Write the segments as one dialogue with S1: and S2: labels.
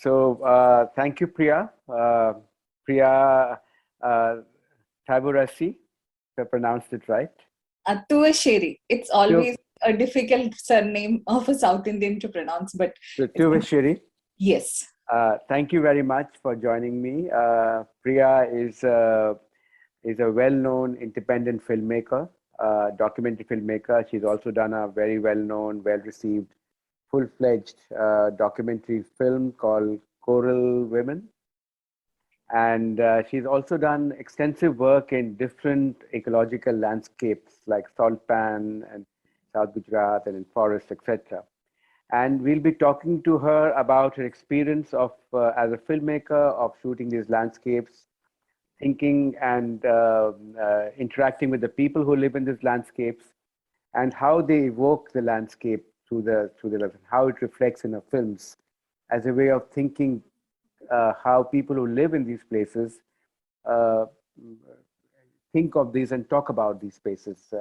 S1: Thank you, Priya. Priya uh, Thuvassery, if I pronounced it right.
S2: Thuvassery. It's
S1: Tu-
S2: always a difficult surname of a South Indian to pronounce, but it's
S1: Thuvassery.
S2: yes.
S1: Thank you very much for joining me. Priya is a well-known independent filmmaker, documentary filmmaker. She's also done a very well-known, well-received, full-fledged documentary film called Coral Women. And she's also done extensive work in different ecological landscapes like salt pan and South Gujarat and in forests, etc. And we'll be talking to her about her experience of as a filmmaker of shooting these landscapes, thinking and interacting with the people who live in these landscapes, and how they evoke the landscape through the how it reflects in her films as a way of thinking how people who live in these places uh, think of these and talk about these spaces.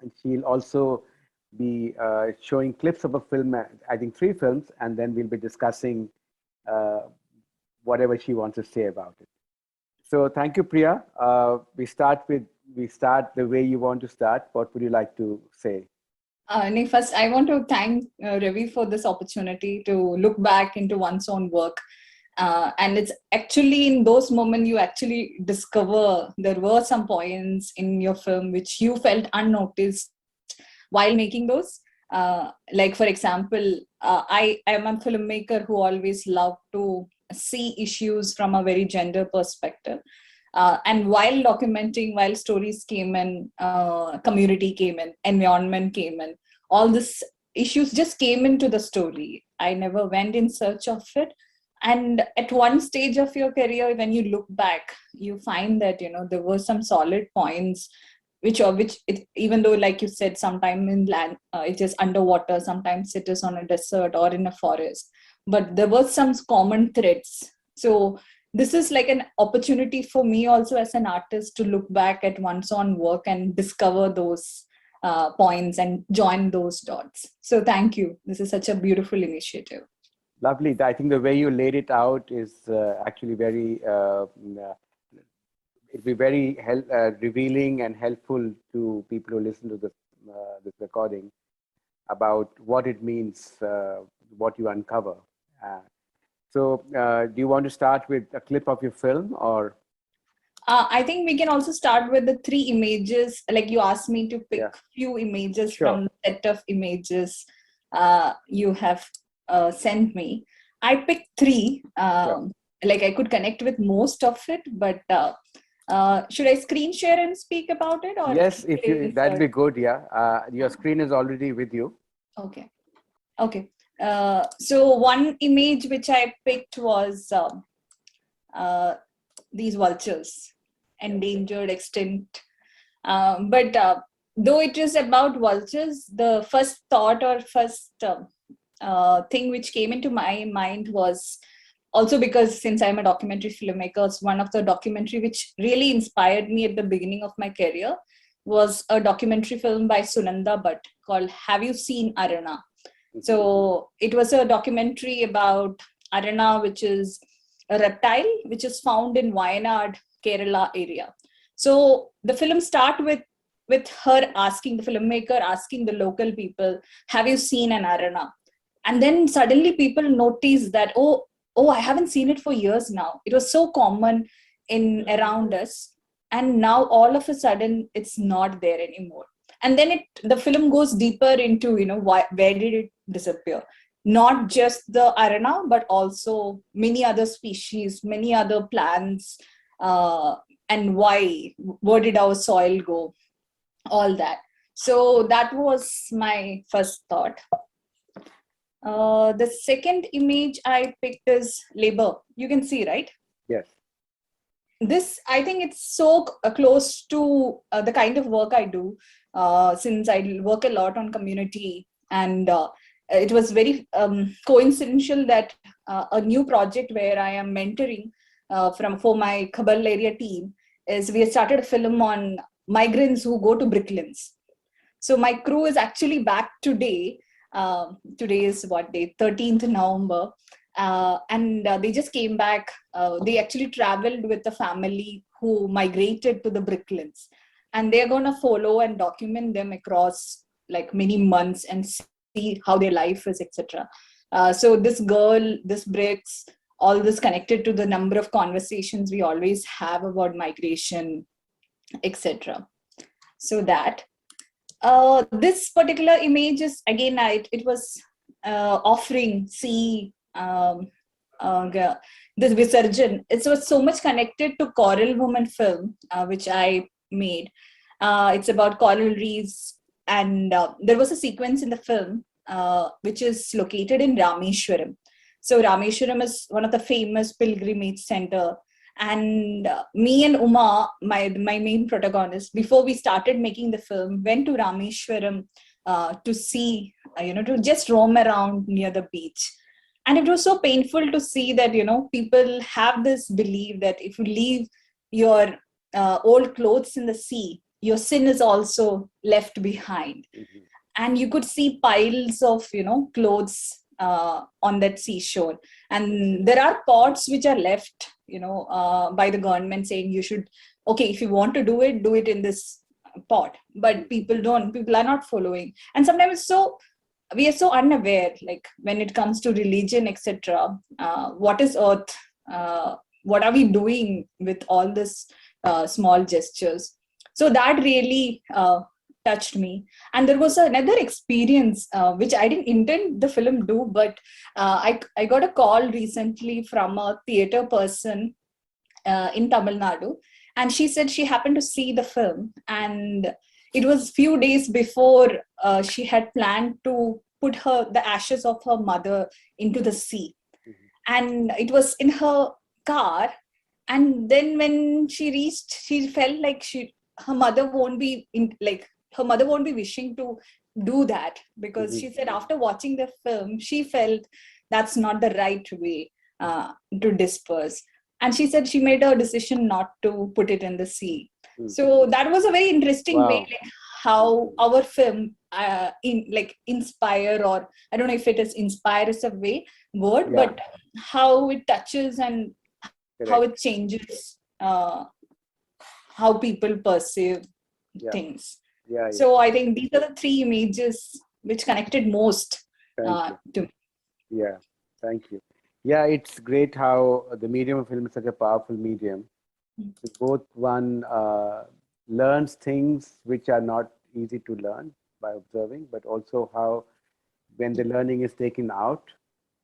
S1: And she'll also be showing clips of a film, I think 3 films, and then we'll be discussing uh, whatever she wants to say about it. So thank you, Priya. We start the way you want to start. What would you like to say?
S2: First, I want to thank Ravi for this opportunity to look back into one's own work. And it's actually in those moments you actually discover there were some points in your film which you felt unnoticed while making those. Like, for example, I am a filmmaker who always loved to see issues from a very gender perspective. And while documenting, while stories came in, community came in, environment came in, all these issues just came into the story. I never went in search of it. And at one stage of your career, when you look back, you find that there were some solid points even though, like you said, sometimes in land it is underwater, sometimes it is on a desert or in a forest, but there were some common threads. So this is like an opportunity for me also as an artist to look back at one's own work and discover those points and join those dots. So thank you. This is such a beautiful initiative.
S1: Lovely. I think the way you laid it out is actually very, it'll be very revealing and helpful to people who listen to this recording about what it means, what you uncover. Do you want to start with a clip of your film, or?
S2: I think we can also start with the 3 images. Like, you asked me to pick few images from the set of images you have sent me. I picked 3. Like, I could connect with most of it, but should I screen share and speak about it? Or
S1: yes, if you, that'd be good. Yeah, your screen is already with you.
S2: Okay. Okay. So one image which I picked was these vultures, endangered, extinct. But though it is about vultures, the first thought or first thing which came into my mind was also because, since I'm a documentary filmmaker, it's one of the documentary which really inspired me at the beginning of my career was a documentary film by Sunanda Bhatt called Have You Seen Arana? So it was a documentary about Arana, which is a reptile which is found in Wayanad, Kerala area. So the film starts with her asking, the filmmaker asking the local people, have you seen an Arana? And then suddenly people notice that, oh, I haven't seen it for years now. It was so common in around us. And now all of a sudden it's not there anymore. And then the film goes deeper into, where did it disappear? Not just the arana, but also many other species, many other plants, and why, where did our soil go? All that. So that was my first thought. The second image I picked is labor. You can see, right?
S1: Yes.
S2: This, I think it's so close to the kind of work I do, since I work a lot on community. And it was very coincidental that a new project where I am mentoring for my Khabal area team is we started a film on migrants who go to bricklands. So my crew is actually back today. Today is what day? 13th November. and they just came back. They actually traveled with a family who migrated to the Bricklands, and they're going to follow and document them across like many months and see how their life is, etc. So this girl, this bricks, all this connected to the number of conversations we always have about migration, etc. So that this particular image is again, it was offering sea, this Visarjan. It was so much connected to Coral Woman film, which I made. It's about coral reefs, and there was a sequence in the film which is located in Rameshwaram. So Rameshwaram is one of the famous pilgrimage center. And me and Uma, my main protagonist, before we started making the film, went to Rameshwaram to see, to just roam around near the beach. And it was so painful to see that, people have this belief that if you leave your old clothes in the sea, your sin is also left behind.
S1: Mhm.
S2: And you could see piles of, clothes on that seashore. And there are pots which are left, by the government saying you should, okay, if you want to do it in this pot. But people are not following. And sometimes we are so unaware, like when it comes to religion, etc. What is earth? What are we doing with all this small gestures? So that really touched me. And there was another experience which I didn't intend the film do, but I got a call recently from a theater person in Tamil Nadu, and she said she happened to see the film, and it was few days before she had planned to put the ashes of her mother into the sea, and it was in her car. And then when she reached, she felt like her mother won't be her mother won't be wishing to do that, because she said after watching the film she felt that's not the right way to disperse. And she said she made a decision not to put it in the sea. So that was a very interesting way,
S1: Wow.
S2: like how our film inspire, or I don't know if it is inspire is a word,
S1: Yeah,
S2: but how it touches and how
S1: correct.
S2: it changes how people perceive
S1: Yeah,
S2: things.
S1: yeah, yeah.
S2: So I think these are the three images which connected most
S1: Thank you.
S2: to me.
S1: Yeah, thank you. Yeah, it's great how the medium of film is such a powerful medium. Both one learns things which are not easy to learn by observing, but also how when the learning is taken out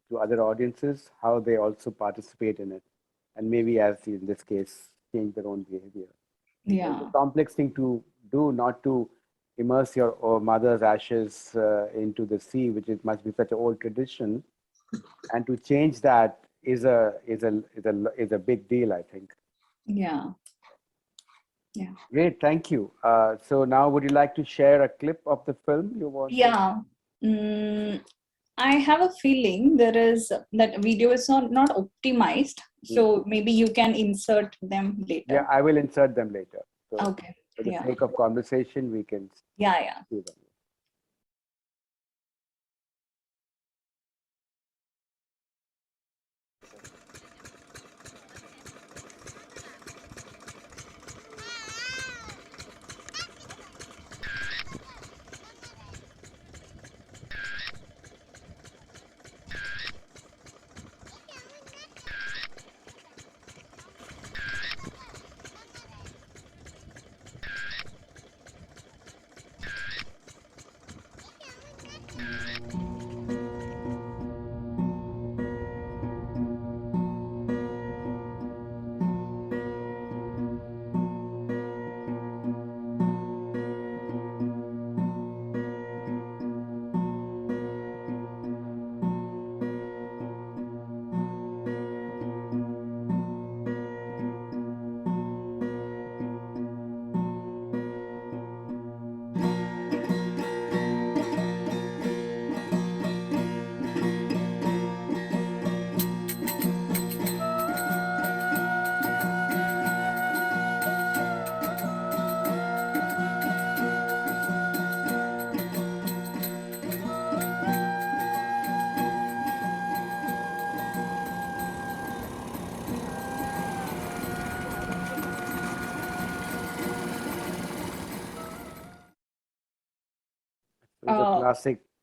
S1: to other audiences, how they also participate in it, and maybe as in this case, change their own behavior. It's a
S2: Yeah.
S1: complex thing to do, not to immerse your mother's ashes into the sea, which it must be such an old tradition, and to change that is a big deal, I think.
S2: Yeah. Yeah.
S1: Great, thank you. So now, would you like to share a clip of the film you want to?
S2: Yeah. Mm, I have a feeling there is that video is not optimized.
S1: Mhm.
S2: So maybe you can insert them
S1: Yeah,
S2: later.
S1: I will insert them later. So,
S2: Okay.
S1: for the
S2: Yeah.
S1: sake of conversation, we can
S2: Yeah. Yeah.
S1: do them.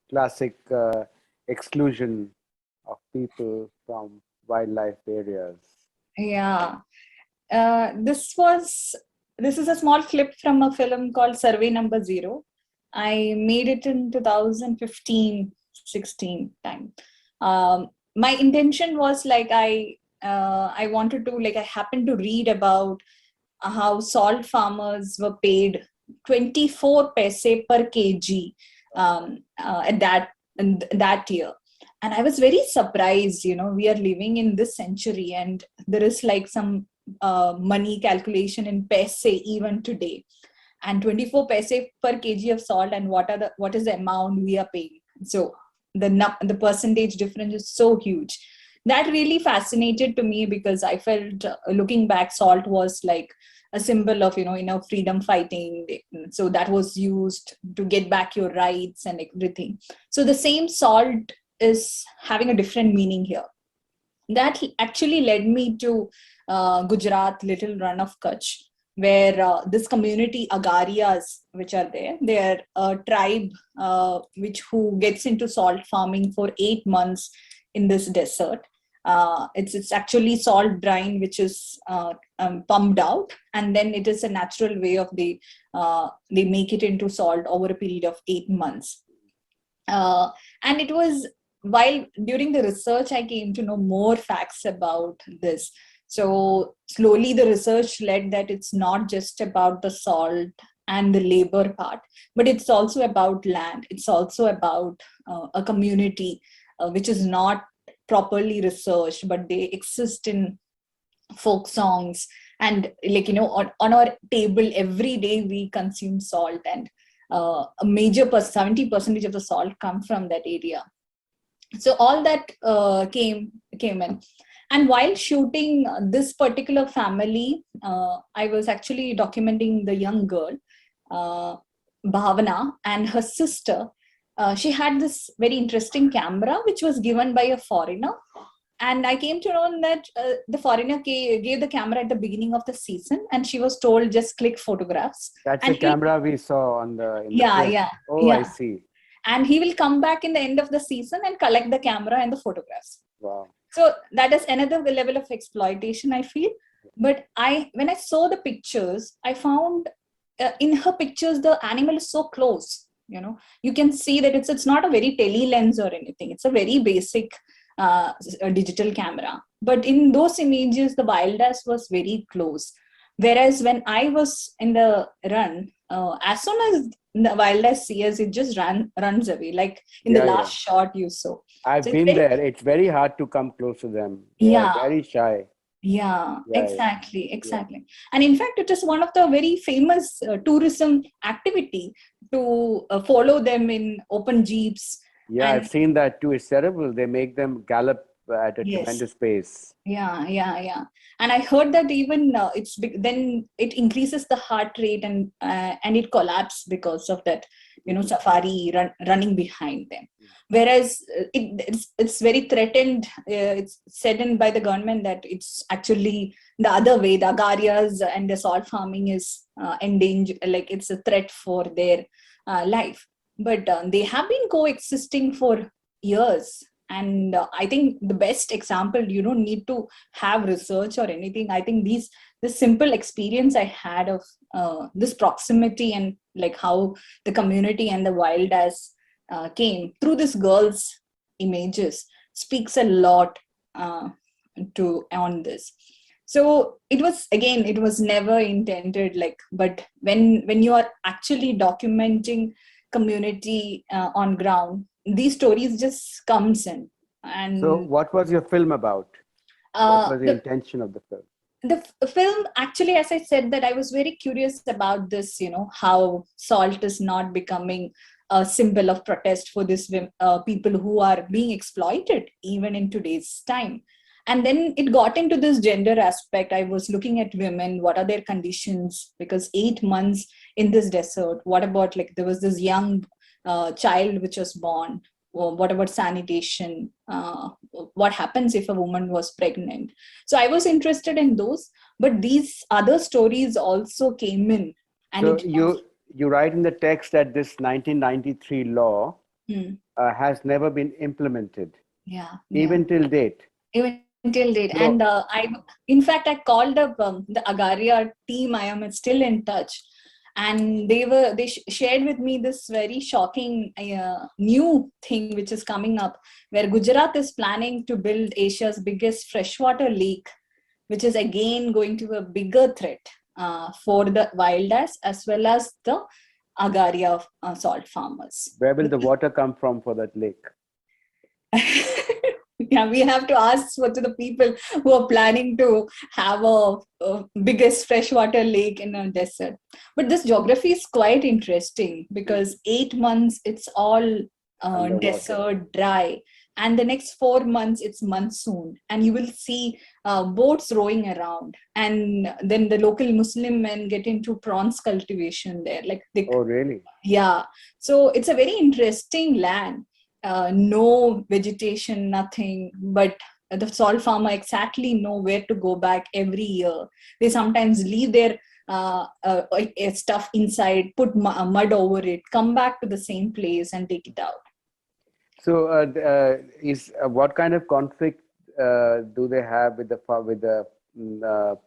S1: classic exclusion of people from wildlife areas.
S2: Yeah. This is a small clip from a film called Survey Number Zero. I made it in 2015-16 time. My intention was like I wanted to, like, I happened to read about how salt farmers were paid 24 paise per kg at that year. And I was very surprised. We are living in this century and there is like some money calculation in paise even today, and 24 paise per kg of salt, and what is the amount we are paying. So the percentage difference is so huge. That really fascinated to me, because I felt, looking back, salt was like a symbol of freedom fighting. So that was used to get back your rights and everything. So the same salt is having a different meaning here. That actually led me to Gujarat, little run of Kutch, where this community Agarias, which are there, they are a tribe who gets into salt farming for 8 months in this desert. It's actually salt brine which is pumped out, and then it is a natural way of they make it into salt over a period of 8 months. And it was while during the research I came to know more facts about this. So slowly the research led that it's not just about the salt and the labor part, but it's also about land. It's also about a community which is not properly researched, but they exist in folk songs. And like, on our table every day we consume salt, and a major 70% of the salt come from that area. So all that came in. And while shooting this particular family, I was actually documenting the young girl, Bhavana, and her sister. She had this very interesting camera which was given by a foreigner. And I came to know that the foreigner gave the camera at the beginning of the season, and she was told just click photographs.
S1: That's
S2: and
S1: the camera we saw in the
S2: yeah,
S1: film.
S2: yeah.
S1: Oh,
S2: Yeah.
S1: I see.
S2: And he will come back in the end of the season and collect the camera and the photographs.
S1: Wow.
S2: So that is another level of exploitation, I feel. But when I saw the pictures, I found in her pictures the animal is so close. You can see that it's not a very tele lens or anything. It's a very basic a digital camera. But in those images, the wildness was very close. Whereas when I was in the run, as soon as the wildlife sees, it just runs away. Like in the last shot you saw.
S1: I've
S2: So
S1: been there. It's very hard to come close to them. They are very shy.
S2: Yeah, exactly. And in fact, it is one of the very famous tourism activity to follow them in open jeeps.
S1: Yeah, I've seen that too. It's terrible. They make them gallop at a tremendous pace.
S2: Yeah. And I heard that even then it increases the heart rate, and it collapses because of that, safari running behind them. Whereas it's very threatened. It's said in by the government that it's actually the other way. The agarias and the salt farming is endangered. Like it's a threat for their life. But they have been coexisting for years. And I think the best example, you don't need to have research or anything. I think this simple experience I had of this proximity, and like how the community and the wild as came through this girl's images speaks a lot on this. So it was never intended, like, but when you are actually documenting community on ground, these stories just comes in. And
S1: so what was your film about? What was the intention of the film?
S2: The film, actually, as I said, that I was very curious about this, how salt is not becoming a symbol of protest for these people who are being exploited even in today's time. And then it got into this gender aspect. I was looking at women, what are their conditions? Because 8 months in this desert, what about, like, there was this young child which was born. What about sanitation? What happens if a woman was pregnant? So I was interested in those, but these other stories also came in. And
S1: so you write in the text that this 1993 law
S2: Hmm.
S1: has never been implemented,
S2: Yeah, yeah.
S1: even till date.
S2: Even till date. And
S1: So,
S2: in fact, I called up the Agaria team. I am still in touch, and they shared with me this very shocking new thing which is coming up, where Gujarat is planning to build Asia's biggest freshwater lake, which is again going to be a bigger threat for the wild as well as the Agaria salt farmers.
S1: where will the water come from for that lake?
S2: Yeah, we have to ask what to the people who are planning to have a biggest freshwater lake in a desert. But this geography is quite interesting because 8 months it's all
S1: Underwater.
S2: desert, dry, and the next 4 months it's monsoon, and you will see boats rowing around, and then the local Muslim men get into prawns cultivation there, like they,
S1: Oh, really?
S2: yeah. So it's a very interesting land. No vegetation, nothing, but the salt farmer exactly know where to go back every year. They sometimes leave their stuff inside, put mud over it, come back to the same place and take it out.
S1: So, is what kind of conflict do they have with the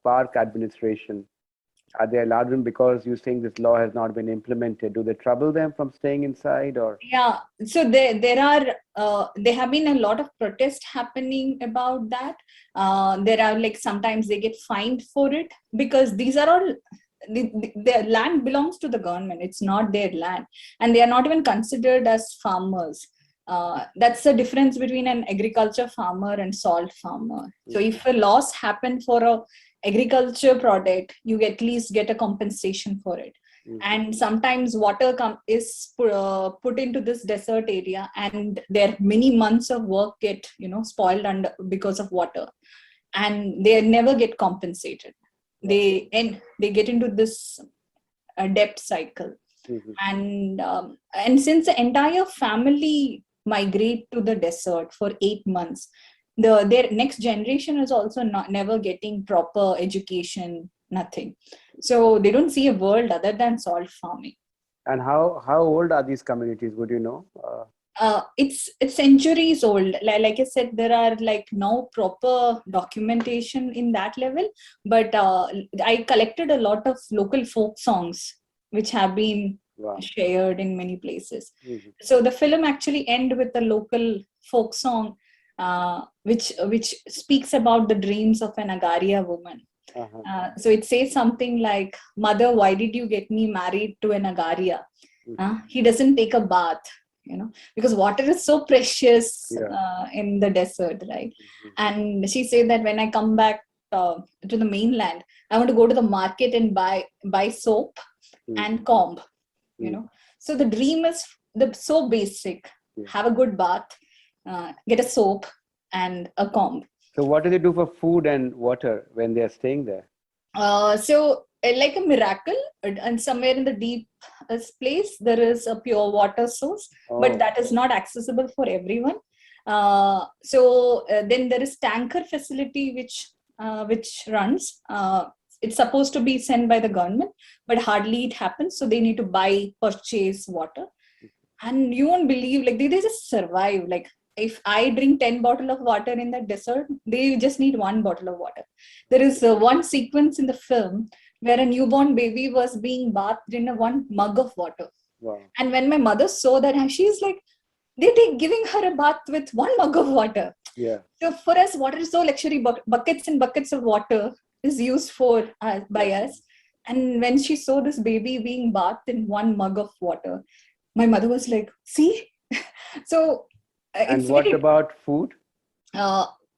S1: park administration? Are they allowed them because you think this law has not been implemented? Do they trouble them from staying inside, or?
S2: Yeah, so there have been a lot of protest happening about that. There are, like, sometimes they get fined for it because these are all their land belongs to the government. It's not their land, and they are not even considered as farmers. That's the difference between an agriculture farmer and salt farmer. So if a loss happened for a agriculture product, you at least get a compensation for it. And sometimes water is put into this desert area, and their many months of work get spoiled under because of water, and they never get compensated. They get into this debt cycle. And since the entire family migrate to the desert for 8 months, their next generation is also not never getting proper education, nothing. So they don't see a world other than salt farming.
S1: And how old are these communities? Would you know?
S2: It's centuries old. Like I said, there are like no proper documentation in that level, but I collected a lot of local folk songs which have been
S1: Wow.
S2: shared in many places. So the film actually end with a local folk song which speaks about the dreams of an Agaria woman. So it says something like, "Mother, why did you get me married to an Agaria? He doesn't take a bath, because water is so precious in the desert, right?" And she said that when I come back to the mainland, I want to go to the market and buy soap and comb. So the dream is so basic: have a good bath, get a soap and a comb.
S1: So, what do they do for food and water when they are staying there?
S2: So like a miracle, and somewhere in the deep place there is a pure water source, but that is not accessible for everyone. So then there is tanker facility which runs. It's supposed to be sent by the government, but hardly it happens, so they need to purchase water. And you won't believe, like, they just survive. Like, if I drink 10 bottle of water in the desert, they just need 1 bottle of water. There is one sequence in the film where a newborn baby was being bathed in one mug of water.
S1: Wow.
S2: And when my mother saw that, she's like, they're giving her a bath with 1 mug of water.
S1: Yeah.
S2: So for us, water is so luxury. Buckets and buckets of water is used by us. And when she saw this baby being bathed in 1 mug of water, my mother was like, "See." So
S1: And what about food?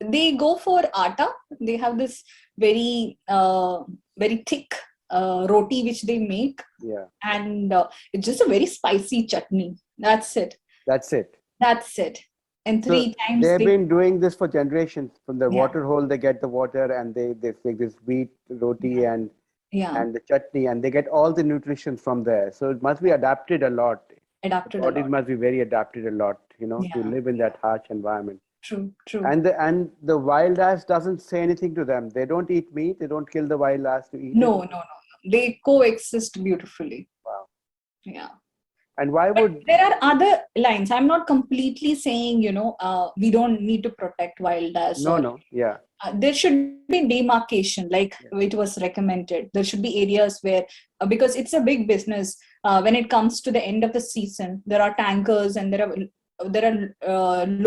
S2: They go for atta. They have this very very thick roti which they make.
S1: Yeah.
S2: And it's just a very spicy chutney. That's it. And
S1: So
S2: 3 times
S1: they've been doing this for generations. From the
S2: Yeah.
S1: water hole, they get the water, and they take this wheat roti and the chutney, and they get all the nutrition from there. So it must be adapted a lot.
S2: Adapted
S1: The
S2: a
S1: bodies
S2: lot.
S1: must be very adapted a lot, to live in that harsh environment.
S2: True.
S1: And the wild ass doesn't say anything to them. They don't eat meat. They don't kill the wild ass to eat it.
S2: No. They coexist beautifully.
S1: Wow.
S2: Yeah.
S1: And why
S2: But
S1: would...
S2: there are other lines. I'm not completely saying, we don't need to protect wildlife.
S1: No, yeah.
S2: There should be demarcation, like it was recommended. There should be areas where, because it's a big business, when it comes to the end of the season, there are tankers and there are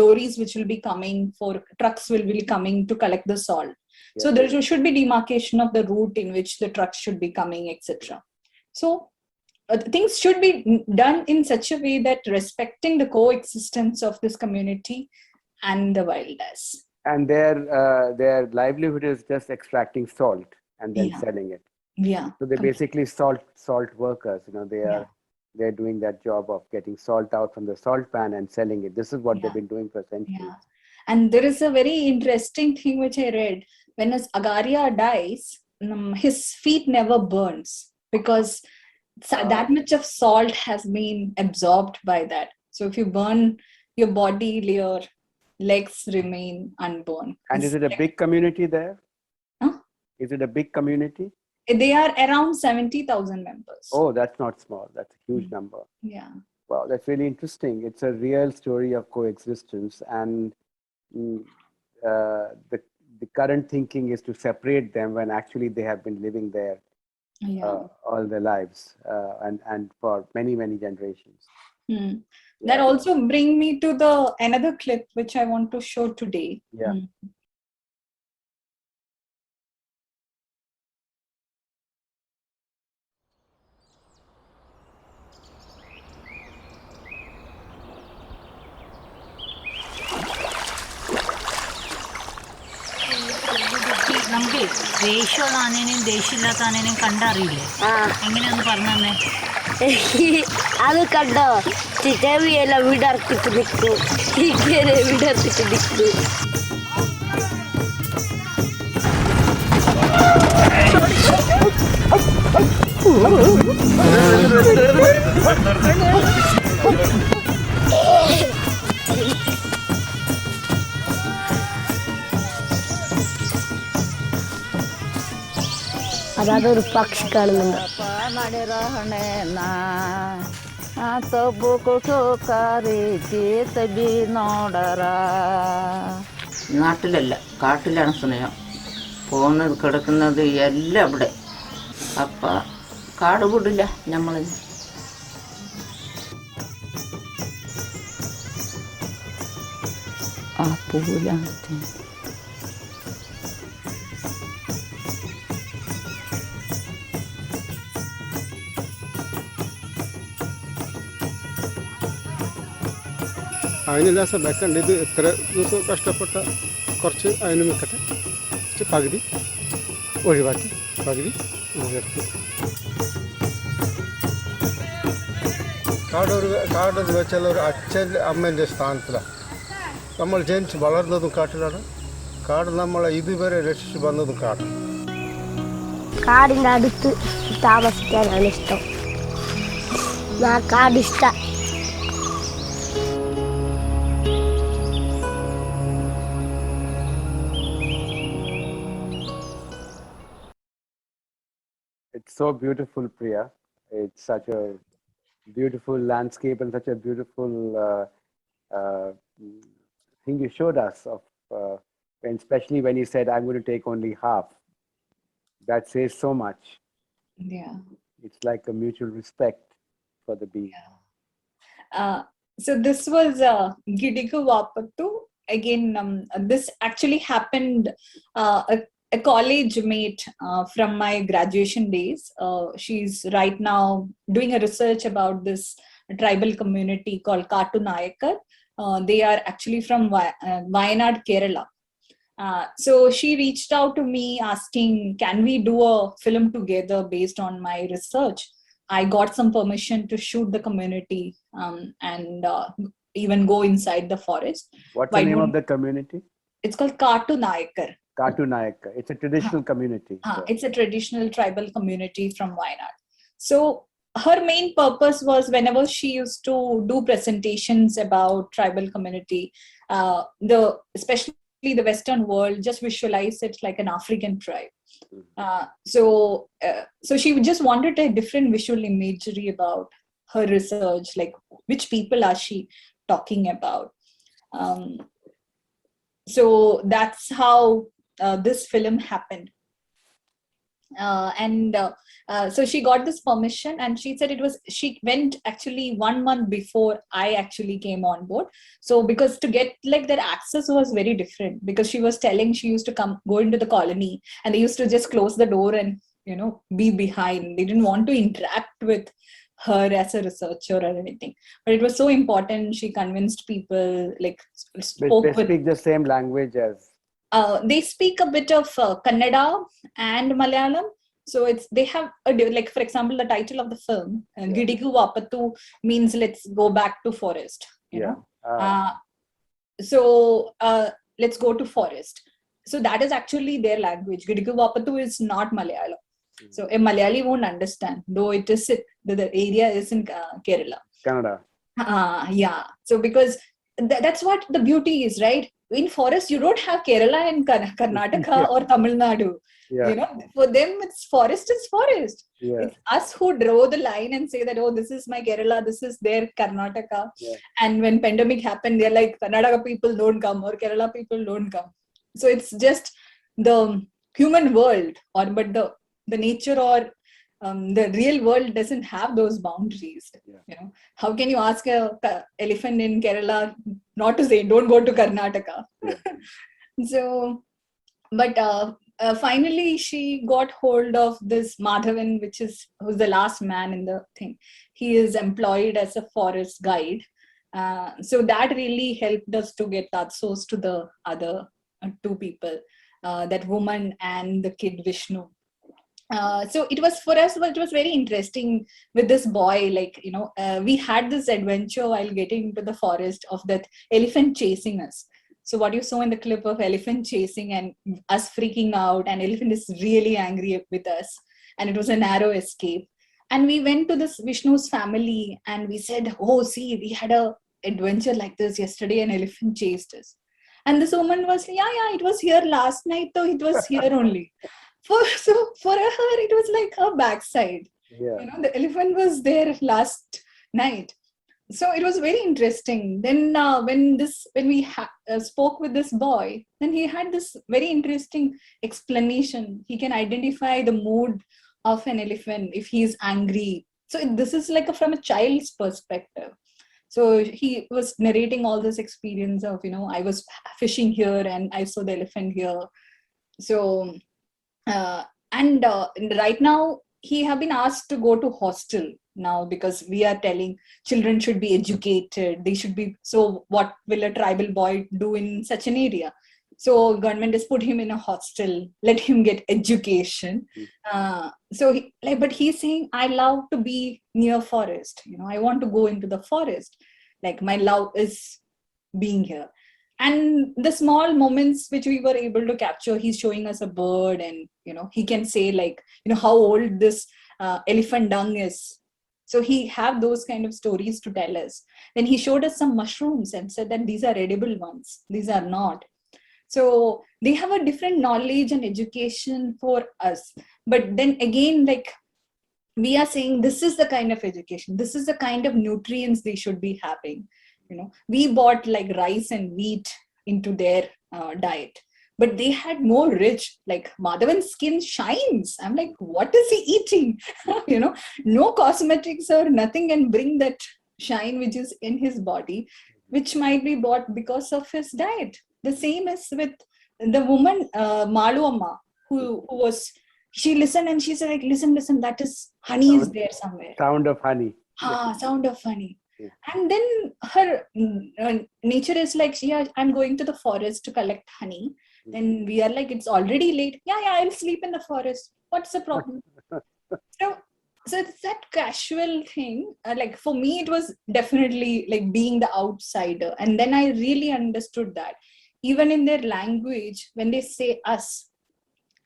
S2: lorries which will be coming, for trucks will be coming to collect the salt.
S1: Yeah.
S2: So there should be demarcation of the route in which the trucks should be coming, etc. So things should be done in such a way that respecting the coexistence of this community and the wildlife.
S1: And their livelihood is just extracting salt and then selling it.
S2: Yeah.
S1: So they're basically salt workers. They're doing that job of getting salt out from the salt pan and selling it. This is what they've been doing for centuries.
S2: Yeah. And there is a very interesting thing which I read. When an agaria dies, his feet never burns, because that much of salt has been absorbed by that. So if you burn your body, your legs remain unburned.
S1: And is it a big community there?
S2: Huh?
S1: Is it a big community?
S2: They are around 70,000 members.
S1: Oh, that's not small. That's a huge number.
S2: Yeah.
S1: Wow, that's really interesting. It's a real story of coexistence, and the current thinking is to separate them when actually they have been living there all their lives, and for many generations.
S2: That also brings me to the another clip which I want to show today.
S1: Yeah.
S3: നമുക്ക് ദേഷ്യമുള്ള ആനേനെയും ദേഷ്യമില്ലാത്ത ആനേനെയും കണ്ടറിയില്ലേ? എങ്ങനെയൊന്ന് പറഞ്ഞു തന്നെ.
S4: അത് കണ്ടോ, ചെവിയെല്ലാം വിടർത്തിട്ട് നിൽക്കും, വിടർത്തിട്ട് നിൽക്കും. അതൊരു പക്ഷി കാണുന്നുണ്ട്.
S5: നാട്ടിലല്ല, കാട്ടിലാണ് സ്നേഹം. പോകുന്നത് കിടക്കുന്നത് എല്ലാം അവിടെ. അപ്പം കാട് വിടില്ല നമ്മൾ. ആ പൂവിലാണ്.
S6: അതിന് ലേശം വെക്കണ്ട. ഇത് എത്ര ദിവസം കഷ്ടപ്പെട്ട കുറച്ച് അതിന് വെക്കട്ടെ. പകുതി ഒഴിവാക്കി പകുതി എടുത്ത്. കാടെന്ന് വെച്ചാൽ ഒരു അച്ഛൻ അമ്മേൻ്റെ സ്ഥാനത്തിലാണ്. നമ്മൾ ജനിച്ച് വളർന്നതും കാട്ടിലാണ്. കാട് നമ്മളെ ഇതുവരെ രക്ഷിച്ച് വന്നതും കാട്.
S4: കാടിൻ്റെ അടുത്ത് താമസിക്കാനാണ് ഇഷ്ടം. കാടിഷ്ടം.
S1: It's so beautiful, Priya. It's such a beautiful landscape and such a beautiful thing you showed us of, and especially when you said, "I'm going to take only half." That says so much.
S2: Yeah.
S1: It's like a mutual respect for the bee.
S2: So this was Gidiku Wapattu. Again, this actually happened. A college mate from my graduation days. She's right now doing a research about this tribal community called Kattu Nayakar. They are actually from Wayanad, Kerala. So she reached out to me asking, can we do a film together based on my research? I got some permission to shoot the community and even go inside the forest.
S1: What's the name of the community?
S2: It's called Kattu Nayakar.
S1: Kattu Nayakar. It's a traditional community.
S2: It's a traditional tribal community from Wayanad. So her main purpose was, whenever she used to do presentations about tribal community, especially the Western world just visualize it like an African tribe. So she just wanted a different visual imagery about her research, like which people are she talking about. So that's how this film happened. So she got this permission, and she said she went actually 1 month before I actually came on board. So because to get like their access was very different, because she was telling she used to go into the colony, and they used to just close the door and be behind. They didn't want to interact with her as a researcher or anything. But it was so important. She convinced people, like spoke
S1: They
S2: with.
S1: speak the same language as.
S2: They speak a bit of Kannada and Malayalam. So they have like, for example, the title of the film, Gidigu Vapattu, means let's go back to forest. So let's go to forest. So that is actually their language. Gidigu Vapattu is not Malayalam. So a Malayali won't understand, though it is the area is in Kerala.
S1: Kannada.
S2: Yeah. So because that's what the beauty is, right? In forest, you don't have Kerala and Karnataka or Tamil Nadu. For them, it's forest is forest. It's us who draw the line and say that, oh, this is my Kerala, this is their Karnataka. And when pandemic happened, they're like, Karnataka people don't come or Kerala people don't come. So it's just the human world, but the nature or the real world doesn't have those boundaries. How can you ask a elephant in Kerala not to say don't go to Karnataka? So, but finally she got hold of this Madhavan, who's the last man in the thing. He is employed as a forest guide. So that really helped us to get access to the other two people, that woman and the kid Vishnu. So it was for us, but it was very interesting with this boy. Like, we had this adventure while getting into the forest of that elephant chasing us. So what you saw in the clip of elephant chasing and us freaking out, and elephant is really angry with us, and it was a narrow escape. And we went to this Vishnu's family and we said, oh, see, we had a adventure like this yesterday, an elephant chased us. And this woman was, yeah, it was here last night, though it was here only. For her, it was like her backside. The elephant was there last night. So it was very interesting. Then when we spoke with this boy, then he had this very interesting explanation. He can identify the mood of an elephant if he is angry. So this is like from a child's perspective. So he was narrating all this experience of, I was fishing here and I saw the elephant here. So right now he have been asked to go to hostel now, because we are telling children should be educated. They should be. So what will a tribal boy do in such an area? So government has put him in a hostel, let him get education. But he's saying, I love to be near forest. I want to go into the forest. Like, my love is being here. And the small moments which we were able to capture, he's showing us a bird, and he can say, like, how old this elephant dung is. So he have those kind of stories to tell us. Then he showed us some mushrooms and said that these are edible ones, these are not. So they have a different knowledge and education for us. But then again, like, we are saying this is the kind of education, this is the kind of nutrients they should be having. We bought like rice and wheat into their diet, but they had more rich, like Madhavan's skin shines. I'm like, what is he eating? No cosmetics or nothing can bring that shine which is in his body, which might be bought because of his diet. The same as with the woman, Malu Amma, who was, she listened and she said, like, listen, that is honey is there somewhere.
S1: Sound of honey.
S2: Sound of honey. And then her nature is like, yeah, I'm going to the forest to collect honey. Then we are like, it's already late. Yeah, I'll sleep in the forest. What's the problem? So it's that casual thing. Like, for me, it was definitely like being the outsider. And then I really understood that even in their language, when they say us,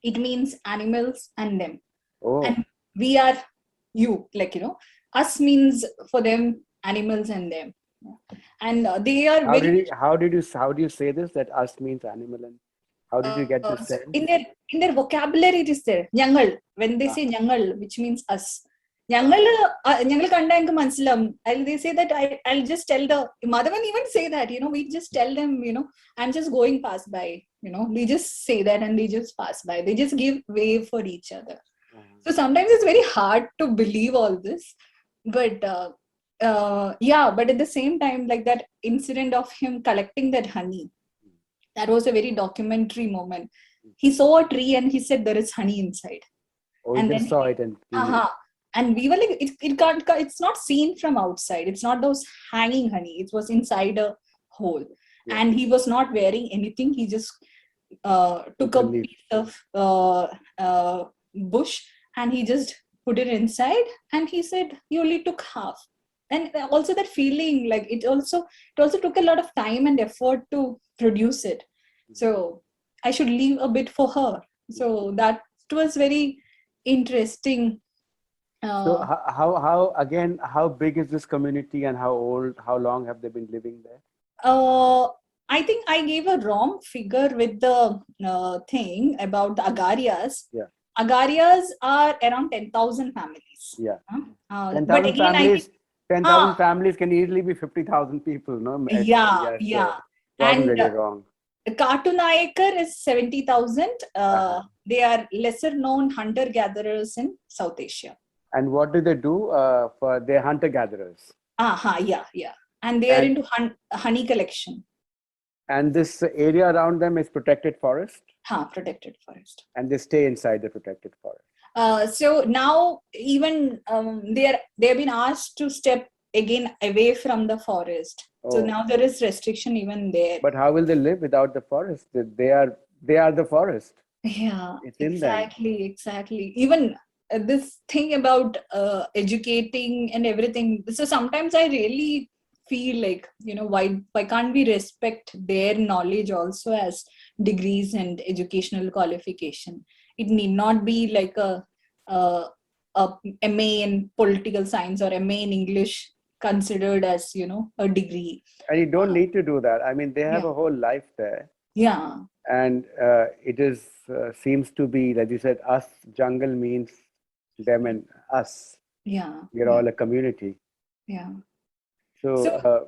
S2: it means animals and them. And we are you, like, us means for them animals and them. And they are
S1: how do you say this, that us means animal, and how did you get this sense?
S2: In their vocabulary it is there. Nyangal, when they say nyangal, which means us, ഞങ്ങള് കണ്ട ഞങ്ങൾക്ക് മനസ്സിലാവും. They say that I'll just tell the Madhavan even say that, we just tell them, I'm just going past by, we just say that and they just pass by. They just give way for each other. So sometimes it's very hard to believe all this, but but at the same time, like that incident of him collecting that honey, that was a very documentary moment. He saw a tree and he said there is honey inside.
S1: Oh,
S2: And
S1: you
S2: then
S1: just saw it and
S2: and we were like, it's not seen from outside. It's not those hanging honey. It was inside a hole.
S1: Yeah.
S2: And he was not wearing anything. He just took a piece of bush and he just put it inside. And he said he only took half. And also that feeling, like it also took a lot of time and effort to produce it. So I should leave a bit for her. So that was very interesting.
S1: So how big is this community and how long have they been living there?
S2: I think I gave a wrong figure with the thing about the Agarias.
S1: Yeah.
S2: Agarias are around 10,000 families.
S1: Yeah.
S2: 10,000
S1: but again,
S2: families.
S1: 10,000 families can easily be 50,000 people, no?
S2: Yeah.
S1: Wasn't really wrong.
S2: Katunayakar is 70,000. They are lesser known hunter-gatherers in South Asia.
S1: And what do they do for their hunter-gatherers?
S2: Yeah. And they are into honey collection.
S1: And this area around them is protected forest?
S2: Protected forest.
S1: And they stay inside the protected forest.
S2: So now even they have been asked to step again away from the forest. So now there is restriction even there.
S1: But how will they live without the forest? They are the forest.
S2: Yeah,
S1: it's in them.
S2: Exactly. Even this thing about educating and everything. So sometimes I really feel like, why can't we respect their knowledge also as degrees and educational qualification? It need not be like a MA in political science or MA in English considered as, a degree.
S1: And you don't need to do that. I mean, they have a whole life there.
S2: Yeah.
S1: And it is seems to be, like you said, us. Jungle means them and us.
S2: Yeah.
S1: We're all a community.
S2: Yeah.
S1: So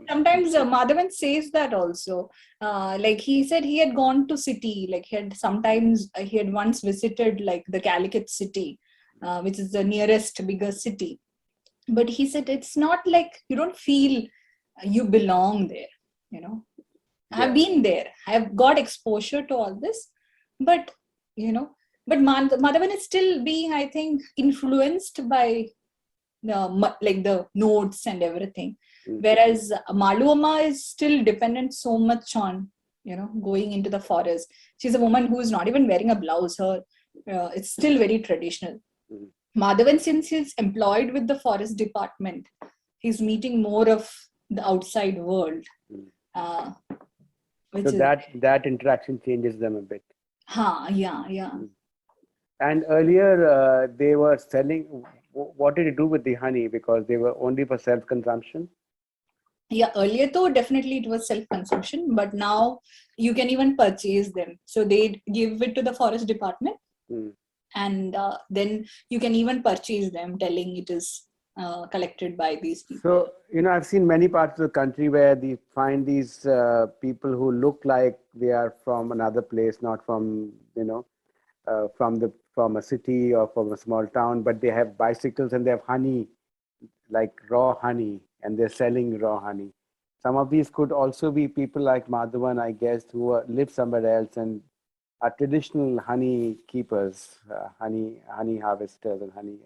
S2: sometimes Madhavan says that also. Like he said he had gone to city, like he had once visited like the Calicut city, which is the nearest bigger city. But he said it's not like you don't feel you belong there, I've been there. I've got exposure to all this. But, but Madhavan is still being, I think, influenced by the notes and everything. Whereas Maluama is still dependent so much on, going into the forest. She's a woman who is not even wearing a blouse. It's still very traditional. Madhavan, since he's employed with the forest department, he's meeting more of the outside world.
S1: So that interaction changes them a bit.
S2: Yeah.
S1: And earlier they were selling. What did you do with the honey? Because they were only for self-consumption.
S2: Yeah, earlier though definitely it was self-consumption, but now you can even purchase them. So they give it to the forest department, and then you can even purchase them, telling it is collected by these people.
S1: So I've seen many parts of the country where they find these people who look like they are from another place, not from from a city or from a small town, but they have bicycles and they have honey, like raw honey, and they're selling raw honey. Some of these could also be people like Madhavan, I guess, who live somewhere else and are traditional honey keepers, honey harvesters and honey.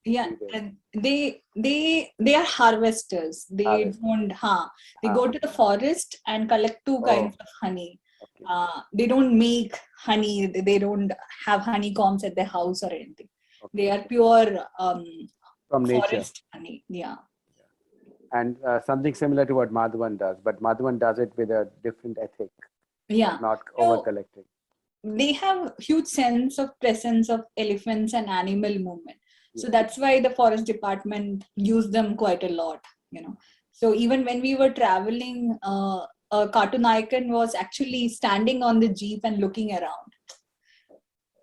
S2: And they are harvesters. They don't. They go to the forest and collect two kinds of honey.
S1: Okay.
S2: They don't make honey. They don't have honeycombs at their house or anything. Okay. They are pure
S1: from nature.
S2: Forest honey. Yeah.
S1: And something similar to what Madhavan does, but Madhavan does it with a different ethic.
S2: Yeah.
S1: Not over collecting.
S2: They have huge sense of presence of elephants and animal movement. So that's why the forest department used them quite a lot, So even when we were traveling, Katunayakar was actually standing on the jeep and looking around.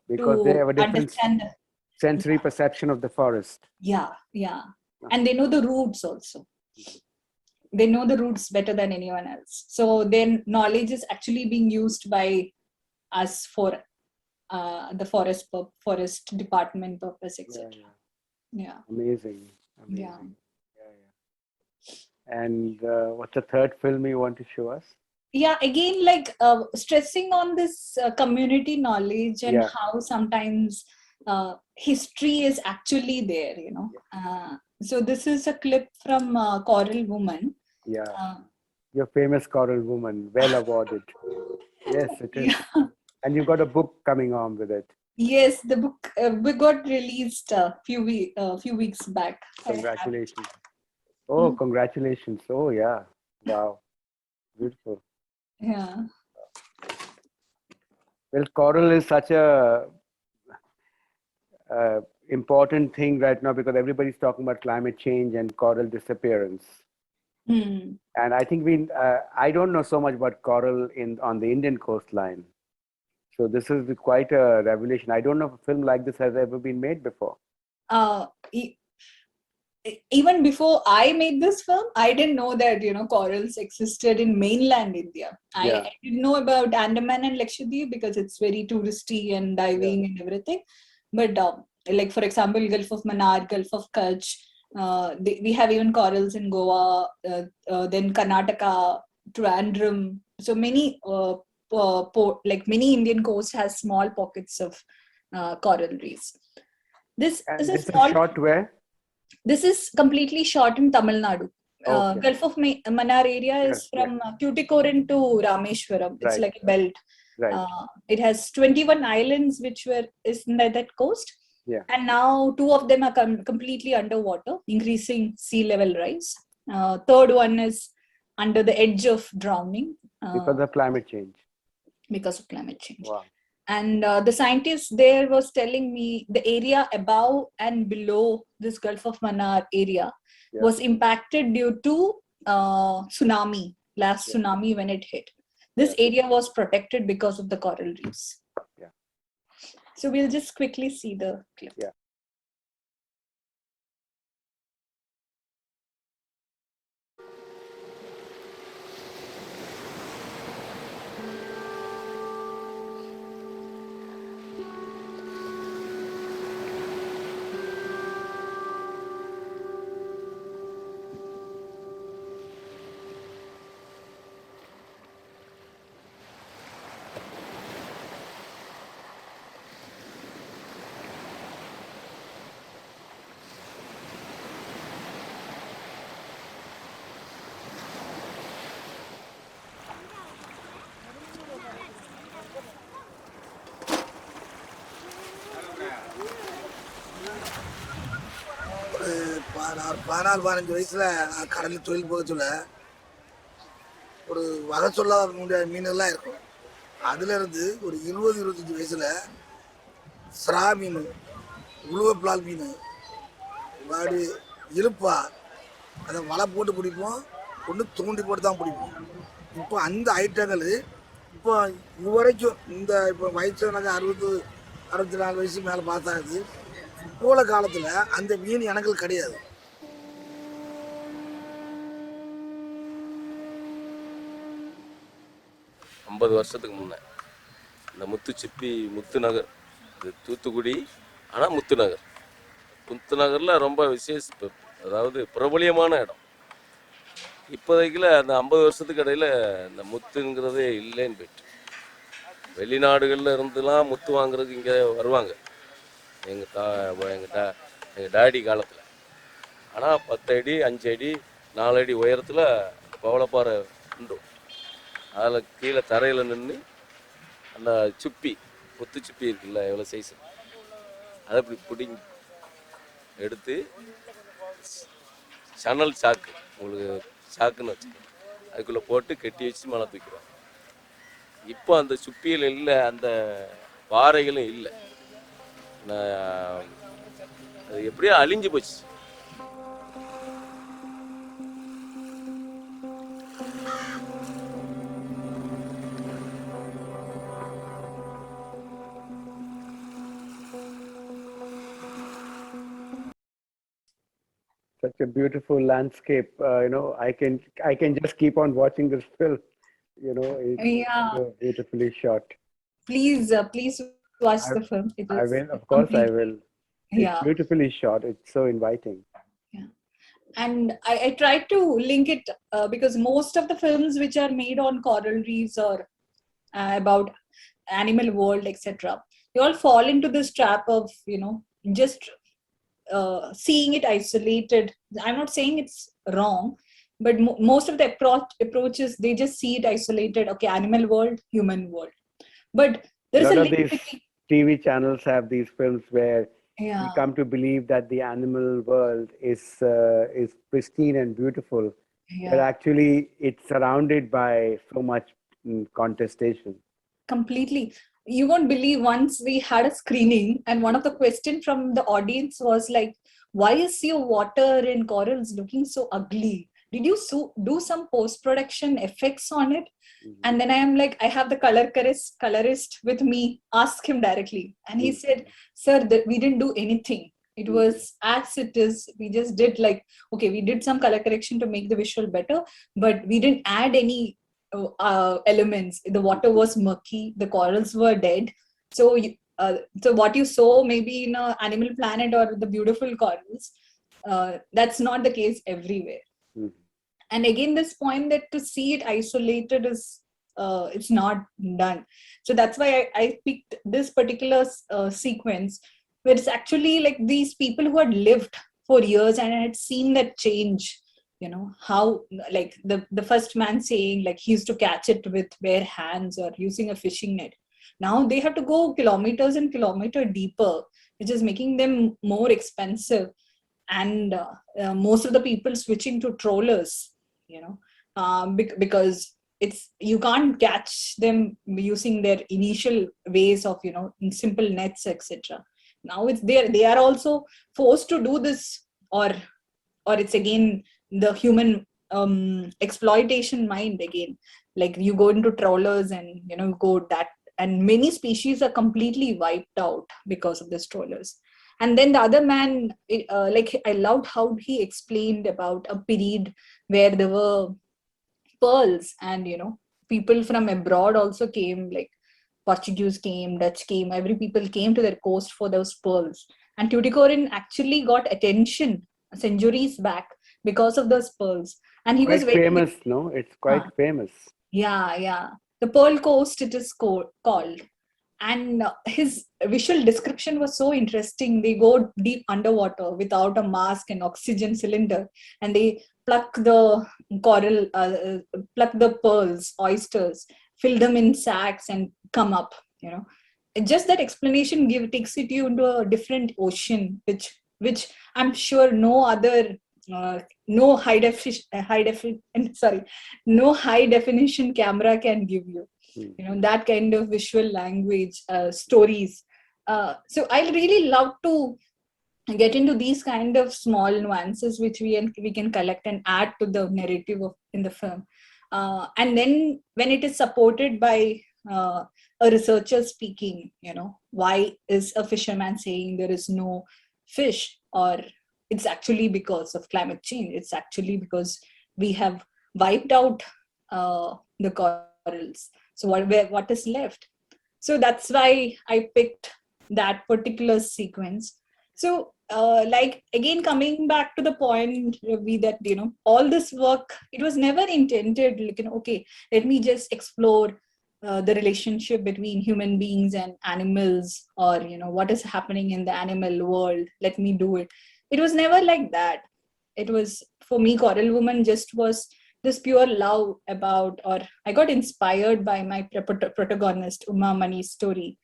S1: Because they have a different... sensory perception of the forest.
S2: Yeah. And they know the roots also. They know the roots better than anyone else. So their knowledge is actually being used by us for the forest department purpose, etc. Yeah.
S1: Amazing.
S2: Yeah.
S1: And what's the third film you want to show us?
S2: Yeah, again, like stressing on this community knowledge and how sometimes history is actually there, you know. So this is a clip from Coral Woman.
S1: Your famous Coral Woman, well awarded. Yes, it is. And you've got a book coming on with it.
S2: Yes, the book we got released a few weeks back.
S1: Congratulations. Oh, congratulations. Oh, yeah. Wow. Beautiful.
S2: Yeah.
S1: Well, coral is such a important thing right now because everybody's talking about climate change and coral disappearance. And I think I don't know so much about coral on the Indian coastline. So this is quite a revelation. I don't know if a film like this has ever been made before.
S2: Even before I made this film, I didn't know that, you know, corals existed in mainland India. I didn't know about Andaman and Lakshadweep because it's very touristy and diving and everything. But like, for example, Gulf of Mannar, Gulf of Kutch, we have even corals in Goa, then Karnataka, Trivandrum. So many, like many Indian coast has small pockets of coral reefs. This is a small.
S1: Shot where?
S2: This is completely shot in Tamil Nadu. Gulf of Mannar area is from Tuticorin to Rameshwaram. It's like a belt. It has 21 islands which is near that coast. And now 2 of them are completely underwater, increasing sea level rise. Third one is under the edge of drowning.
S1: Because of climate change.
S2: Wow. And the scientist there was telling me the area above and below this Gulf of Mannar area was impacted due to tsunami, tsunami when it hit. This area was protected because of the coral reefs. So we'll just quickly see the clip.
S7: நான் 14-15 வயசில் நான் கடலில் தொழில் போக சொல்ல ஒரு வகை சொல்ல முடியாத மீனெல்லாம் இருக்கும். அதுலேருந்து ஒரு 20-25 வயசில் ஸ்ரா மீன், உழுவப்பிளால் மீன், வாடி இழுப்பா, அதை வலை போட்டு பிடிப்போம், ஒன்று தூண்டி போட்டு தான் பிடிப்போம். இப்போ அந்த ஐட்டங்கள் இப்போ இதுவரைக்கும் இந்த இப்போ வயசு எனக்கு 60-64 வயசு மேலே பார்த்தாது. இப்போ உள்ள காலத்தில் அந்த மீன் இனங்கள் கிடையாது.
S8: வருஷத்துக்கு முன்னே இந்த முத்துச்சிப்பி முத்துநகர், இது தூத்துக்குடி, ஆனால் முத்துநகரில் ரொம்ப அதாவது பிரபலியமான இடம். இப்போதைக்குல அந்த 50 வருஷத்துக்கு இடையில் இந்த முத்துங்கிறதே இல்லைன்னு போயிட்டு, வெளிநாடுகளில் இருந்துலாம் முத்து வாங்குறதுக்கு இங்கே வருவாங்க எங்கள் டாடி காலத்தில். ஆனால் 10 அடி 5 அடி 4 அடி உயரத்தில் பவளப்பாறை உண்டு. அதில் கீழே தரையில் நின்று அந்த சுப்பி, முத்து சுப்பி இருக்குல்ல, எவ்வளோ சைஸு, அதை இப்படி பிடிங்கி எடுத்து சணல் சாக்கு, உங்களுக்கு சாக்குன்னு வச்சுக்கோங்க, அதுக்குள்ளே போட்டு கட்டி வச்சு மேலே தூக்கிடுவாங்க. இப்போ அந்த சுப்பியில் இல்லை, அந்த பாறைகளும் இல்லை, அது எப்படியோ அழிஞ்சு போச்சு.
S1: such a beautiful landscape. I can just keep on watching this film. It's
S2: Yeah,
S1: so beautifully shot.
S2: please watch
S1: I,
S2: the film. It
S1: I
S2: is
S1: will, of course, I
S2: complete.
S1: will. It's
S2: Yeah,
S1: beautifully shot. It's so inviting.
S2: yeah. And I tried to link it because most of the films which are made on coral reefs or about animal world, etc., they all fall into this trap of just seeing it isolated. I'm not saying it's wrong, but most of the approaches, they just see it isolated. Okay, animal world, human world, but
S1: A
S2: there is a
S1: lot of
S2: link
S1: these
S2: between.
S1: TV channels have these films where we
S2: Yeah,
S1: come to believe that the animal world is pristine and beautiful, but
S2: yeah.
S1: actually it's surrounded by so much contestation.
S2: Completely. You won't believe, once we had a screening and one of the questions from the audience was like, why is your water in corals looking so ugly? Did you do some post-production effects on it?
S1: Mhm.
S2: And then I am like, I have the colorist with me, ask him directly. And he said, sir, that we didn't do anything. It
S1: Mhm.
S2: was as it is. We just did like, okay, we did some color correction to make the visual better, but we didn't add any elements. The water was murky, the corals were dead. So, so what you saw maybe in a Animal Planet or the beautiful corals, that's not the case everywhere.
S1: Mhm.
S2: And again, this point that to see it isolated is it's not done. So that's why I picked this particular sequence, where it's actually like these people who had lived for years and had seen that change. How, like the first man saying like he used to catch it with bare hands or using a fishing net. Now they have to go kilometers and kilometer deeper, which is making them more expensive. And most of the people switching to trawlers, because it's, you can't catch them using their initial ways of in simple nets, etc. Now it's there, they are also forced to do this, or it's again the human exploitation mind again. Like you go into trawlers and go that, and many species are completely wiped out because of the trawlers. And then the other man, like I loved how he explained about a period where there were pearls, and people from abroad also came, like Portuguese came, Dutch came, every people came to their coast for those pearls. And Tuticorin actually got attention centuries back because of those pearls. And he was
S1: Quite
S2: very,
S1: famous, no? It's quite famous.
S2: yeah. The Pearl Coast, it is called. And his visual description was so interesting. They go deep underwater without a mask and oxygen cylinder, and they pluck the coral, pluck the pearls, oysters, fill them in sacks, and come up. Just that explanation takes it you into a different ocean, which I'm sure no other. No sorry, no high definition camera can give you.
S1: Mm.
S2: That kind of visual language, stories. So I really love to get into these kind of small nuances which we can collect and add to the narrative in the film. And then when it is supported by a researcher speaking, why is a fisherman saying there is no fish, or it's actually because of climate change, it's actually because we have wiped out the corals. So what is left? So that's why I picked that particular sequence. So like again, coming back to the point, Ravi, that all this work, it was never intended like, okay, let me just explore the relationship between human beings and animals, or what is happening in the animal world, let me do it. It was never like that. It was, for me, Coral Woman just was this pure love about, or I got inspired by my protagonist Uma Mani's story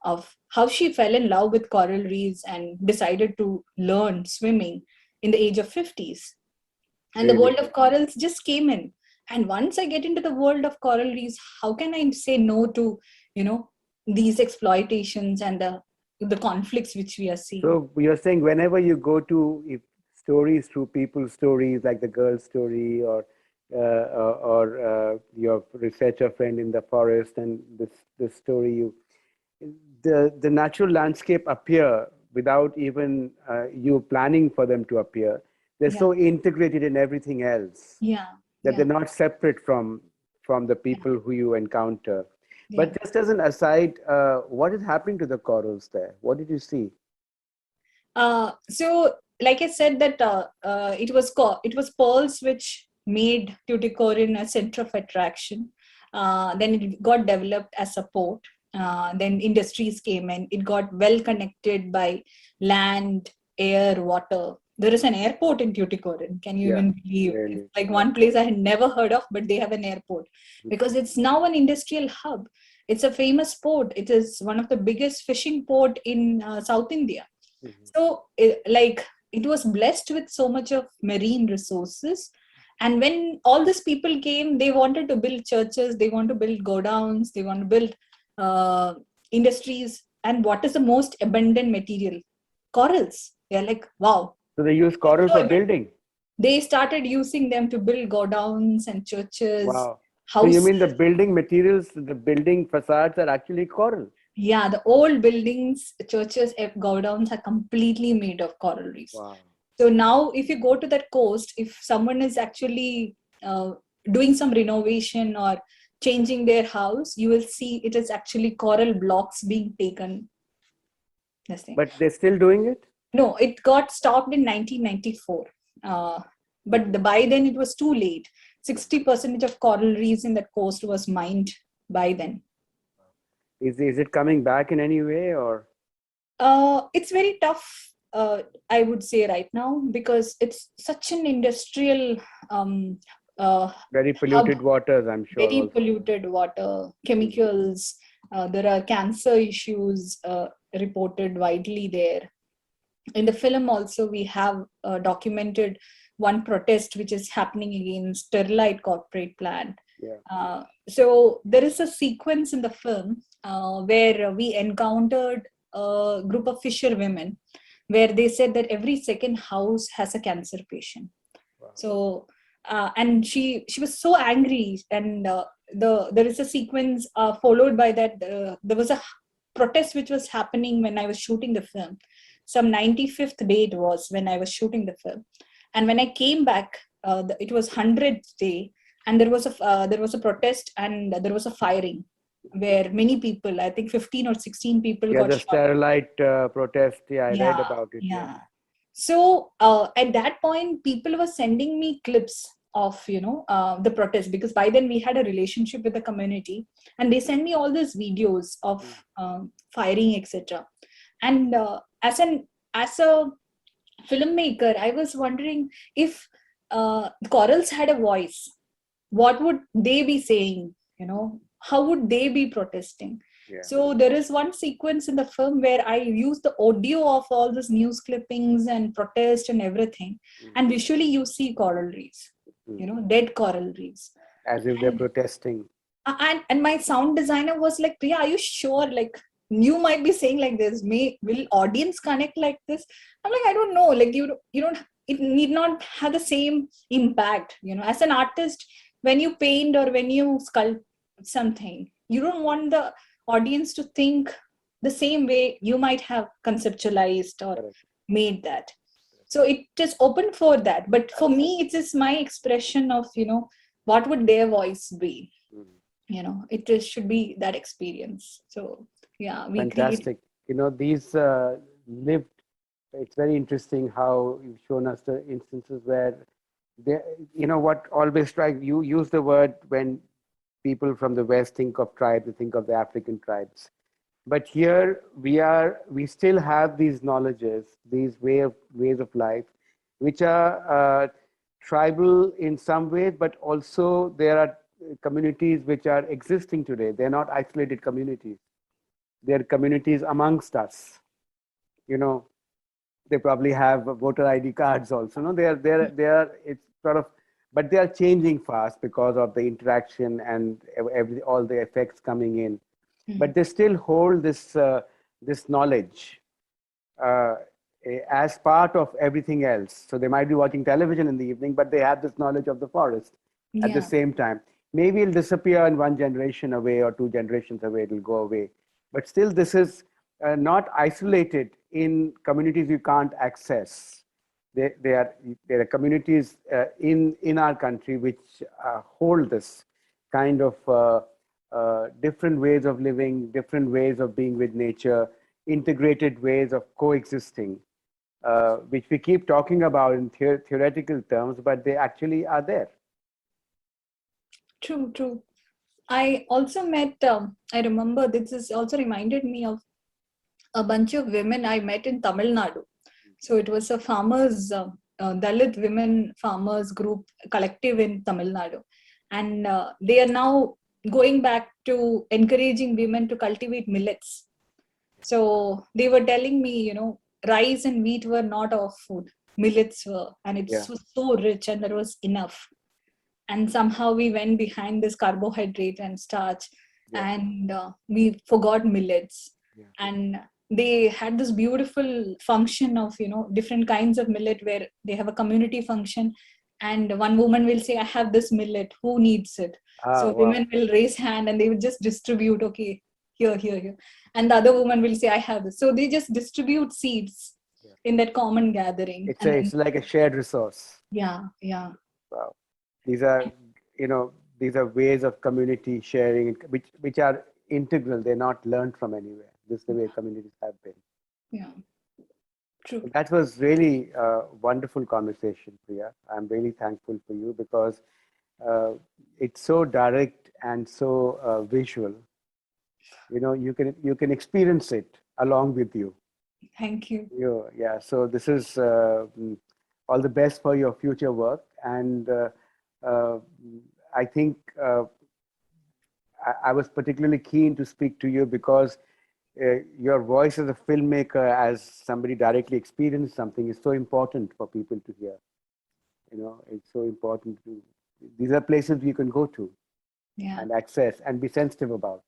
S2: of how she fell in love with coral reefs and decided to learn swimming in the age of 50s. And the
S1: Really.
S2: world of corals just came in. And once I get into the world of coral reefs, how can I say no to these exploitations and the conflicts which we are seeing?
S1: So you're saying whenever you go to if stories through people's stories, like the girl's story, or your researcher friend in the forest, and this story, the natural landscape appear without even you planning for them to appear. They're
S2: Yeah.
S1: so integrated in everything else
S2: Yeah.
S1: that
S2: Yeah.
S1: they're not separate from the people who you encounter.
S2: Yeah.
S1: But just as an aside, what is happening to the corals there? What did you see?
S2: So, like I said, that it was pearls which made Tuticorin a center of attraction. Then it got developed as a port. Then industries came in. It got well connected by land, air, water. There is an airport in Tuticorin. Can you
S1: Yeah,
S2: even believe?
S1: really.
S2: It's like one place I had never heard of, but they have an airport because it's now an industrial hub. It's a famous port. It is one of the biggest fishing port in South India. So, it was blessed with so much of marine resources. And when all these people came, they wanted to build churches, they want to build godowns, they want to build industries. And what is the most abundant material? Corals. They're like, wow.
S1: So they use coral
S2: So
S1: for
S2: abundant.
S1: building.
S2: They started using them to build godowns and churches,
S1: Wow. So
S2: houses.
S1: you mean the building materials, the building facades are actually coral?
S2: Yeah, the old buildings, churches, godowns are completely made of coral reefs.
S1: Wow.
S2: So now, if you go to that coast, if someone is actually doing some renovation or changing their house, you will see it is actually coral blocks being taken. This thing.
S1: But they're still doing it?
S2: No, it got stopped in 1994. But by then it was too late. 60% of coral reefs in that coast was mined by then.
S1: Is it coming back in any way, or?
S2: It's very tough, I would say right now, because it's such an industrial
S1: Very polluted
S2: hub,
S1: waters, I'm sure.
S2: very
S1: Also.
S2: polluted water, chemicals. There are cancer issues reported widely there. In the film also, we have documented one protest which is happening against Sterlite corporate plant.
S1: Yeah.
S2: So there is a sequence in the film where we encountered a group of fisher women where they said that every second house has a cancer patient. Wow. So and she was so angry, and there is a sequence followed by that. There was a protest which was happening when I was shooting the film. Some 95th day it was when I was shooting the film, and when I came back, it was 100th day, and there was a protest, and there was a firing where many people, I think 15 or 16 people got
S1: the
S2: shot.
S1: Sterilite protest. Yeah, I read about it.
S2: Yeah. So at that point, people were sending me clips of the protest, because by then we had a relationship with the community, and they send me all these videos of firing, etc. And as a filmmaker, I was wondering if corals had a voice, what would they be saying? How would they be protesting? Yeah. So there is one sequence in the film where I use the audio of all these news clippings and protest and everything, and visually you see coral reefs, dead coral reefs,
S1: as if they're protesting.
S2: And my sound designer was like, Priya, are you sure? Like, you might be saying like this. Will audience connect like this? I'm like, I don't know. Like, you don't. It need not have the same impact. As an artist, when you paint or when you sculpt something, you don't want the audience to think the same way you might have conceptualized or made that. So it is open for that. But for me, it is my expression of what would their voice be. It should be that experience. So yeah, we
S1: fantastic. These lived. It's very interesting how you've shown us the instances where they, what always strikes you. Use the word when people from the West think of tribes, they think of the African tribes. But here we still have these knowledges, these ways of life, which are tribal in some ways, but also there are communities which are existing today. They're not isolated communities. They're communities amongst us. They probably have voter ID cards also. No, they are. It's sort of, but they are changing fast because of the interaction and all the effects coming in. Mm-hmm. But they still hold this knowledge as part of everything else. So they might be watching television in the evening, but they have this knowledge of the forest at the same time. Maybe it'll disappear in one generation away or two generations away, it'll go away. But still, this is not isolated in communities you can't access. there are communities in our country which hold this kind of different ways of living, different ways of being with nature, integrated ways of coexisting, which we keep talking about in theoretical terms, but they actually are there.
S2: True, true. I also met, I remember this is also reminded me of a bunch of women I met in Tamil Nadu. So it was a farmers, Dalit women farmers group collective in Tamil Nadu. And they are now going back to encouraging women to cultivate millets. So they were telling me, rice and wheat were not our food. Millets were, and it
S1: Yeah.
S2: was so rich and there was enough. And somehow we went behind this carbohydrate and starch,
S1: Yeah.
S2: and we forgot millets.
S1: Yeah.
S2: And they had this beautiful function of different kinds of millet where they have a community function, and one woman will say, I have this millet, who needs it? So
S1: Wow.
S2: women will raise hand and they will just distribute, okay, here, and the other woman will say, I have this. So they just distribute seeds in that common gathering.
S1: It's like a shared resource.
S2: Yeah.
S1: Wow. These are, these are ways of community sharing, which are integral. They're not learned from anywhere. This is the way communities have been.
S2: Yeah. True.
S1: That was really a wonderful conversation, Priya. I'm really thankful for you because it's so direct and so visual. You can experience it along with you.
S2: Thank you.
S1: Yeah. So this is all the best for your future work, and I think I was particularly keen to speak to you because your voice as a filmmaker, as somebody directly experienced something, is so important for people to hear. It's so important to. These are places you can go to and access and be sensitive about.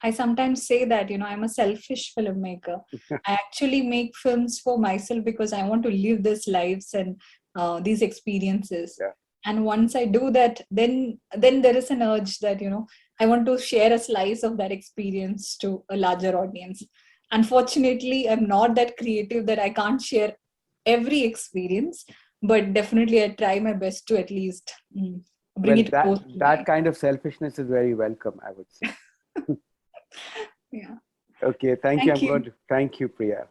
S2: I sometimes say that, I'm a selfish filmmaker. I actually make films for myself because I want to live these lives and these experiences.
S1: Yeah.
S2: And once I do that, then there is an urge that, I want to share a slice of that experience to a larger audience. Unfortunately, I'm not that creative that I can't share every experience, but definitely I try my best to at least bring it close to
S1: that
S2: life.
S1: kind of selfishness is very welcome, I would say.
S2: Yeah.
S1: Okay, thank you.
S2: Thank you.
S1: Thank you, Priya.